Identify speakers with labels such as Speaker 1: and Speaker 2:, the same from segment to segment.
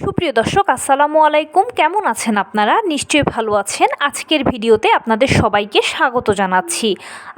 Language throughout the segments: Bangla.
Speaker 1: সুপ্রিয় দর্শক আসসালামু আলাইকুম, কেমন আছেন আপনারা? নিশ্চয়ই ভালো আছেন। আজকের ভিডিওতে আপনাদের সবাইকে স্বাগত জানাচ্ছি।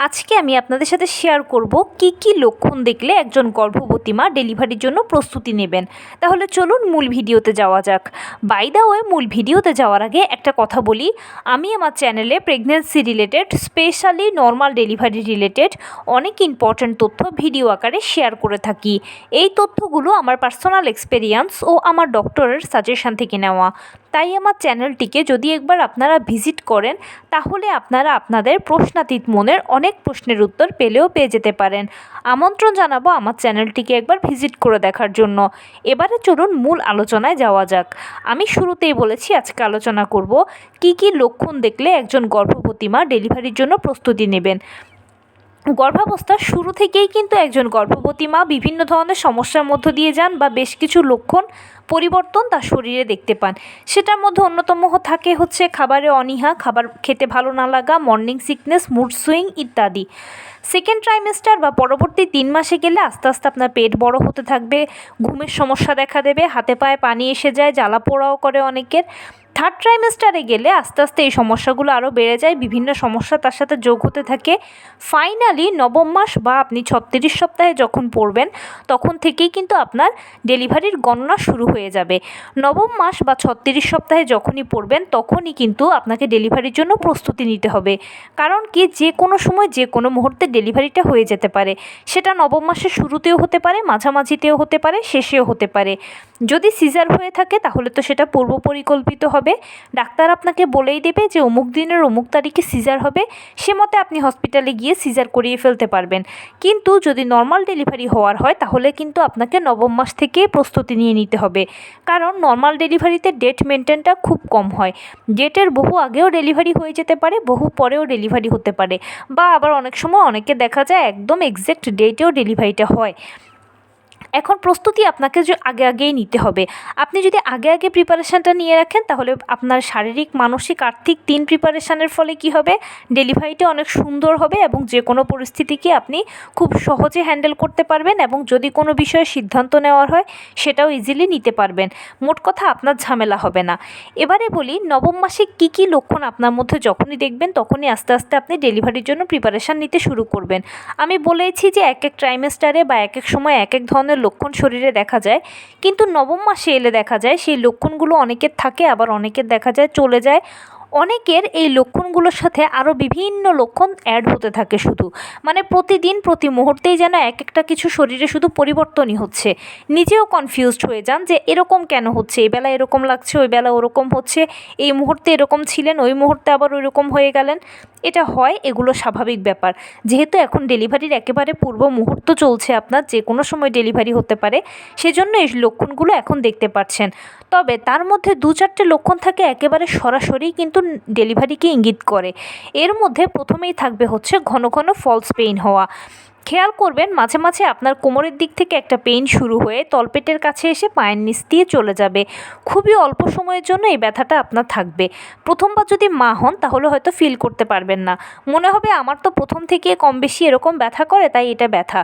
Speaker 1: আজকে আমি আপনাদের সাথে শেয়ার করব কি কি লক্ষণ দেখলে একজন গর্ভবতী মা ডেলিভারির জন্য প্রস্তুতি নেবেন। তাহলে চলুন মূল ভিডিওতে যাওয়া যাক। বাই দ্য ওয়ে, মূল ভিডিওতে যাওয়ার আগে একটা কথা বলি, আমি আমার চ্যানেলে pregnancy related, specially normal delivery related অনেক ইম্পর্ট্যান্ট তথ্য ভিডিও আকারে শেয়ার করে থাকি। এই তথ্যগুলো আমার পার্সোনাল এক্সপেরিয়েন্স ও আমার ডক্টরের সাজেশন থেকে নেওয়া। তাই আমার চ্যানেলটিকে যদি একবার আপনারা ভিজিট করেন, তাহলে আপনারা আপনাদের প্রশ্নাতীত মনের অনেক প্রশ্নের উত্তর পেয়ে যেতে পারেন। আমন্ত্রণ জানাবো আমার চ্যানেলটিকে একবার ভিজিট করে দেখার জন্য। এবারে চলুন মূল আলোচনায় যাওয়া যাক। আমি শুরুতেই বলেছি আজকে আলোচনা করব কি কি লক্ষণ দেখলে একজন গর্ভবতী মা ডেলিভারির জন্য প্রস্তুতি নেবেন। গর্ভাবস্থার শুরু থেকেই কিন্তু একজন গর্ভবতী মা বিভিন্ন ধরনের সমস্যার মধ্য দিয়ে যান বা বেশ কিছু লক্ষণ পরিবর্তন তার শরীরে দেখতে পান। সেটার মধ্যে অন্যতম থাকে হচ্ছে খাবারে অনীহা, খাবার খেতে ভালো না লাগা, মর্নিং সিকনেস, মুড সুইং ইত্যাদি। সেকেন্ড ট্রাইমেস্টার বা পরবর্তী 3 মাসে গেলে আস্তে আস্তে আপনার পেট বড় হতে থাকবে, ঘুমের সমস্যা দেখা দেবে, হাতে পায়ে পানি এসে যায়, জ্বালা পোড়াও করে অনেকের। থার্ড ট্রাইমেস্টারে গেলে আস্তে আস্তে এই সমস্যাগুলো আরও বেড়ে যায়, বিভিন্ন সমস্যা তার সাথে যোগ হতে থাকে। ফাইনালি নবম মাস বা আপনি 36 সপ্তাহে যখন পড়বেন, তখন থেকেই কিন্তু আপনার ডেলিভারির গণনা শুরু হয়ে যাবে। নবম মাস বা 36 সপ্তাহে যখনই পড়বেন, তখনই কিন্তু আপনাকে ডেলিভারির জন্য প্রস্তুতি নিতে হবে। কারণ কি, যে কোনো সময় যে কোনো মুহূর্তে ডেলিভারিটা হয়ে যেতে পারে। সেটা নবম মাসের শুরুতেও হতে পারে, মাঝামাঝিতেও হতে পারে, শেষেও হতে পারে। যদি সিজার হয়ে থাকে তাহলে তো সেটা পূর্ব পরিকল্পিত হবে। ডাক্তার আপনাকে বলেই দেবে যে অমুক দিনের অমুক তারিখে সিজার হবে, সে মতে আপনি হসপিটালে গিয়ে সিজার করিয়ে ফেলতে পারবেন। কিন্তু যদি নর্মাল ডেলিভারি হওয়ার হয়, তাহলে কিন্তু আপনাকে নবম মাস থেকেই প্রস্তুতি নিয়ে নিতে হবে। কারণ নর্মাল ডেলিভারিতে ডেট মেনটেনটা খুব কম হয়। ডেটের বহু আগেও ডেলিভারি হয়ে যেতে পারে, বহু পরেও ডেলিভারি হতে পারে, বা আবার অনেক সময় অনেকে দেখা যায় একদম এক্স্যাক্ট ডেটেও ডেলিভারিটা হয়। এখন প্রস্তুতি আপনাকে আগেই নিতে হবে। আপনি যদি আগে প্রিপারেশানটা নিয়ে রাখেন, তাহলে আপনার শারীরিক, মানসিক, আর্থিক 3 প্রিপারেশানের ফলে কি হবে, ডেলিভারিটা অনেক সুন্দর হবে এবং যে কোনো পরিস্থিতিকে আপনি খুব সহজে হ্যান্ডেল করতে পারবেন, এবং যদি কোনো বিষয়ে সিদ্ধান্ত নেওয়ার হয় সেটাও ইজিলি নিতে পারবেন। মোট কথা আপনার ঝামেলা হবে না। এবারে বলি, নবম মাসে কী কী লক্ষণ আপনার মধ্যে যখনই দেখবেন, তখনই আস্তে আস্তে আপনি ডেলিভারির জন্য প্রিপারেশান নিতে শুরু করবেন। আমি বলেছি যে এক ট্রাইমেস্টারে বা এক সময় এক ধরনের লক্ষণ শরীরে দেখা যায়, কিন্তু নবম মাসে এলে দেখা যায় সেই লক্ষণগুলো অনেকের থাকে, আবার অনেকের দেখা যায় চলে যায়। অনেকের এই লক্ষণগুলোর সাথে আরও বিভিন্ন লক্ষণ অ্যাড হতে থাকে শুধু, মানে প্রতিদিন প্রতি মুহূর্তেই যেন একটা কিছু শরীরে শুধু পরিবর্তনই হচ্ছে। নিজেও কনফিউজড হয়ে যান যে এরকম কেন হচ্ছে, এই বেলা এরকম লাগছে, ওই বেলা ওরকম হচ্ছে, এই মুহূর্তে এরকম ছিলেন, ওই মুহূর্তে আবার ওই রকম হয়ে গেলেন। এটা হয়, এগুলো স্বাভাবিক ব্যাপার। যেহেতু এখন ডেলিভারির একেবারে পূর্ব মুহূর্ত চলছে, আপনার যে কোনো সময় ডেলিভারি হতে পারে, সেজন্য এই লক্ষণগুলো এখন দেখতে পাচ্ছেন। তবে তার মধ্যে 2-4টে লক্ষণ থাকে একেবারে সরাসরি কিন্তু ডেলিভারিকে ইঙ্গিত করে। এর মধ্যে প্রথমেই থাকবে হচ্ছে ঘন ঘন ফলস পেইন হওয়া। খেয়াল করবেন মাঝে মাঝে আপনার কোমরের দিক থেকে একটা পেইন শুরু হয়ে তলপেটের কাছে এসে পায়ের নিচ দিয়ে চলে যাবে। খুবই অল্প সময়ের জন্য এই ব্যথাটা আপনার থাকবে। প্রথমবার যদি মা হন, তাহলে হয়তো ফিল করতে পারবেন না, মনে হবে আমার তো প্রথম থেকে কম বেশি এরকম ব্যথা করে, তাই এটা ব্যথা।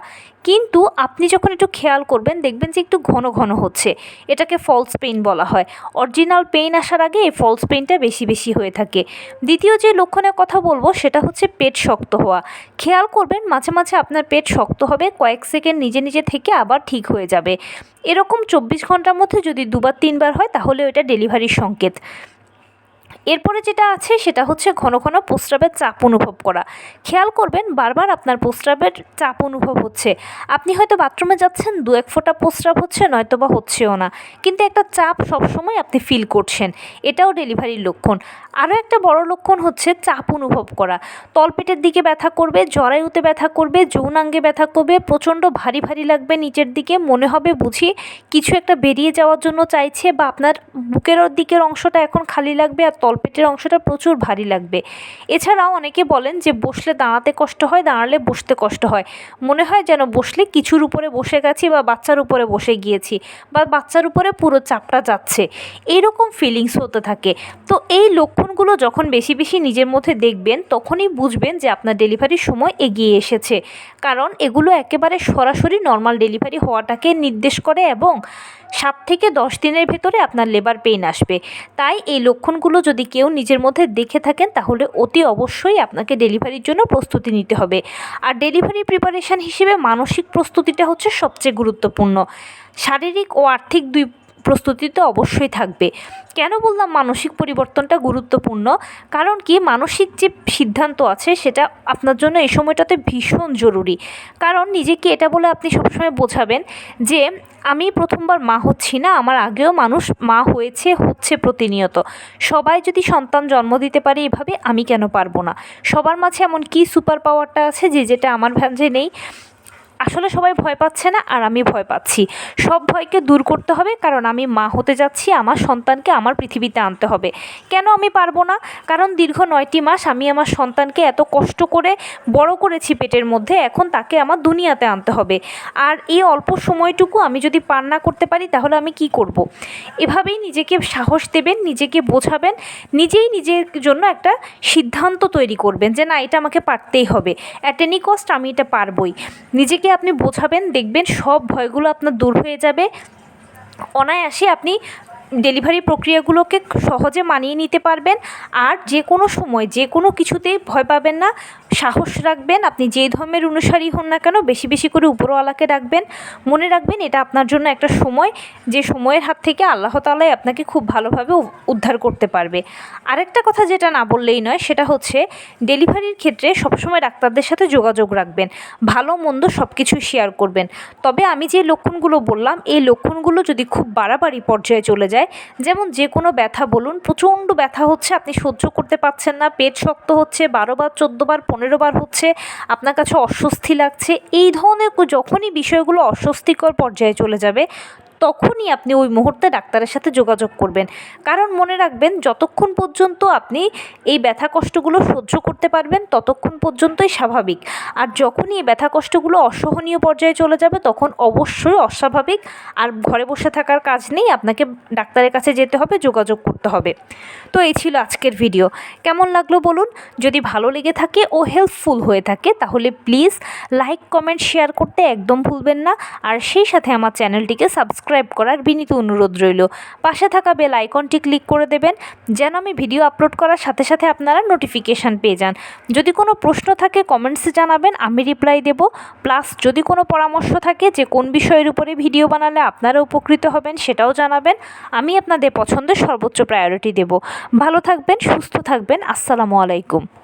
Speaker 1: কিন্তু আপনি যখন একটু খেয়াল করবেন, দেখবেন যে একটু ঘন ঘন হচ্ছে। এটাকে ফলস পেইন বলা হয়। অরিজিনাল পেইন আসার আগে এই ফলস পেইনটা বেশি হয়ে থাকে। দ্বিতীয় যে লক্ষণের কথা বলবো, সেটা হচ্ছে পেট শক্ত হওয়া। খেয়াল করবেন মাঝে মাঝে আপনার পেট শক্ত হবে, কয়েক সেকেন্ড নিজে থেকে আবার ঠিক হয়ে যাবে। এরকম 24 ঘন্টার মধ্যে যদি 2-3 বার হয়, তাহলে ওইটা ডেলিভারির সংকেত। এরপরে যেটা আছে সেটা হচ্ছে ঘন ঘন প্রস্রাবের চাপ অনুভব করা। খেয়াল করবেন বারবার আপনার প্রস্রাবের চাপ অনুভব হচ্ছে। আপনি হয়তো বাথরুমে যাচ্ছেন, 2-1 ফোঁটা প্রস্রাব হচ্ছে, নয়তো বা হচ্ছেও না, কিন্তু একটা চাপ সবসময় আপনি ফিল করছেন। এটাও ডেলিভারির লক্ষণ। আরও একটা বড় লক্ষণ হচ্ছে চাপ অনুভব করা। তলপেটের দিকে ব্যথা করবে, জরায়ুতে ব্যথা করবে, যৌনাঙ্গে ব্যথা করবে, প্রচণ্ড ভারী লাগবে নিচের দিকে, মনে হবে বুঝি কিছু একটা বেরিয়ে যাওয়ার জন্য চাইছে, বা আপনার বুকের দিকের অংশটা এখন খালি লাগবে আর তলপেটের অংশটা প্রচুর ভারী লাগবে। এছাড়াও অনেকে বলেন যে বসলে দাঁড়াতে কষ্ট হয়, দাঁড়ালে বসতে কষ্ট হয়, মনে হয় যেন বসলে কিছুর উপরে বসে গেছি বা বাচ্চার উপরে বসে গিয়েছি, বা বাচ্চার উপরে পুরো চাপটা যাচ্ছে, এইরকম ফিলিংস হতে থাকে। তো এই লক্ষণগুলো যখন বেশি নিজের মধ্যে দেখবেন, তখনই বুঝবেন যে আপনার ডেলিভারির সময় এগিয়ে এসেছে। কারণ এগুলো একেবারে সরাসরি নর্মাল ডেলিভারি হওয়াটাকে নির্দেশ করে, এবং 7 থেকে 10 দিনের ভেতরে আপনার লেবার পেইন আসবে। তাই এই লক্ষণগুলো যদি কেউ নিজের মধ্যে দেখে থাকেন তাহলে অতি অবশ্যই আপনাকে ডেলিভারির জন্য প্রস্তুতি নিতে হবে। আর ডেলিভারি প্রিপারেশান হিসেবে মানসিক প্রস্তুতিটা হচ্ছে সবচেয়ে গুরুত্বপূর্ণ। শারীরিক ও আর্থিক দুই প্রস্তুতি তো অবশ্যই থাকবে। কেন বললাম মানসিক পরিবর্তনটা গুরুত্বপূর্ণ? কারণ কি, মানসিক যে সিদ্ধান্ত আছে সেটা আপনার জন্য এই সময়টাতে ভীষণ জরুরি। কারণ নিজেকে এটা বলে আপনি সবসময় বোঝাবেন যে আমি প্রথমবার মা হচ্ছি না, আমার আগেও মানুষ মা হয়েছে, হচ্ছে প্রতিনিয়ত। সবাই যদি সন্তান জন্ম দিতে পারে এভাবে, আমি কেন পারবো না? সবার মাঝে এমন কি সুপার পাওয়ারটা আছে যেটা আমার ভাঁজে নেই? আসলে সবাই ভয় পাচ্ছে না, আর আমি ভয় পাচ্ছি। সব ভয়কে দূর করতে হবে, কারণ আমি মা হতে যাচ্ছি, আমার সন্তানকে আমার পৃথিবীতে আনতে হবে। কেন আমি পারবো না? কারণ দীর্ঘ 9টি মাস আমি আমার সন্তানকে এত কষ্ট করে বড় করেছি পেটের মধ্যে, এখন তাকে আমার দুনিয়াতে আনতে হবে। আর এই অল্প সময়টুকু আমি যদি পার না করতে পারি তাহলে আমি কি করব? এভাবেই নিজেকে সাহস দেবেন, নিজেকে বোঝাবেন, নিজেই নিজের জন্য একটা সিদ্ধান্ত তৈরি করবেন যে না, এটা আমাকে পারতেই হবে, অ্যাট এনি কস্ট আমি এটা পারবই। নিজেকে আপনি বোঝাবেন, দেখবেন সব ভয়গুলো আপনার দূর হয়ে যাবে। অনায়াসে আপনি ডেলিভারি প্রক্রিয়াগুলোকে সহজে মানিয়ে নিতে পারবেন। আর যে কোনো সময় যে কোনো কিছুতেই ভয় পাবেন না, সাহস রাখবেন। আপনি যেই ধর্মের অনুসারী হন না কেন, বেশি বেশি করে উপরওয়ালাকে ডাকবেন। মনে রাখবেন এটা আপনার জন্য একটা সময়, যে সময়ের হাত থেকে আল্লাহ তাআলাই আপনাকে খুব ভালোভাবে উদ্ধার করতে পারবে। আরেকটা কথা যেটা না বললেই নয়, সেটা হচ্ছে ডেলিভারির ক্ষেত্রে সবসময় ডাক্তারদের সাথে যোগাযোগ রাখবেন, ভালো মন্দ সব কিছু শেয়ার করবেন। তবে আমি যে লক্ষণগুলো বললাম, এই লক্ষণগুলো যদি খুব বাড়াবাড়ি পর্যায়ে চলে যায়, যেমন যে কোনো ব্যথা বলুন, প্রচণ্ড ব্যথা হচ্ছে, আপনি সহ্য করতে পারছেন না, পেট শক্ত হচ্ছে, 12 বার 14 বার 15 বার হচ্ছে, আপনার কাছে অস্বস্তি লাগছে, এই ধরনের যখনই বিষয়গুলো অস্বস্তিকর পর্যায়ে চলে যাবে, তখনই আপনি ওই মুহূর্তে ডাক্তারের সাথে যোগাযোগ করবেন। কারণ মনে রাখবেন, যতক্ষণ পর্যন্ত আপনি এই ব্যথা কষ্টগুলো সহ্য করতে পারবেন ততক্ষণ পর্যন্তই স্বাভাবিক। আর যখনই এই ব্যথা কষ্টগুলো অসহনীয় পর্যায়ে চলে যাবে তখন অবশ্যই অস্বাভাবিক। আর ঘরে বসে থাকার কাজ নেই, আপনাকে ডাক্তারের কাছে যেতে হবে, যোগাযোগ করতে হবে। তো এই ছিল আজকের ভিডিও। কেমন লাগলো বলুন? যদি ভালো লেগে থাকে ও হেল্পফুল হয়ে থাকে তাহলে প্লিজ লাইক, কমেন্ট, শেয়ার করতে একদম ভুলবেন না। আর সেই সাথে আমার চ্যানেলটিকে সাবস্ক্রাইব করার বিনীত অনুরোধ রইল। পাশে থাকা বেল আইকনটি ক্লিক করে দেবেন যেন আমি ভিডিও আপলোড করার সাথে সাথে আপনারা নোটিফিকেশান পেয়ে যান। যদি কোনো প্রশ্ন থাকে কমেন্টসে জানাবেন, আমি রিপ্লাই দেব। প্লাস যদি কোনো পরামর্শ থাকে যে কোন বিষয়ের উপরে ভিডিও বানালে আপনারা উপকৃত হবেন সেটাও জানাবেন, আমি আপনাদের পছন্দের সর্বোচ্চ প্রায়োরিটি দেব। ভালো থাকবেন, সুস্থ থাকবেন। আসসালামু আলাইকুম।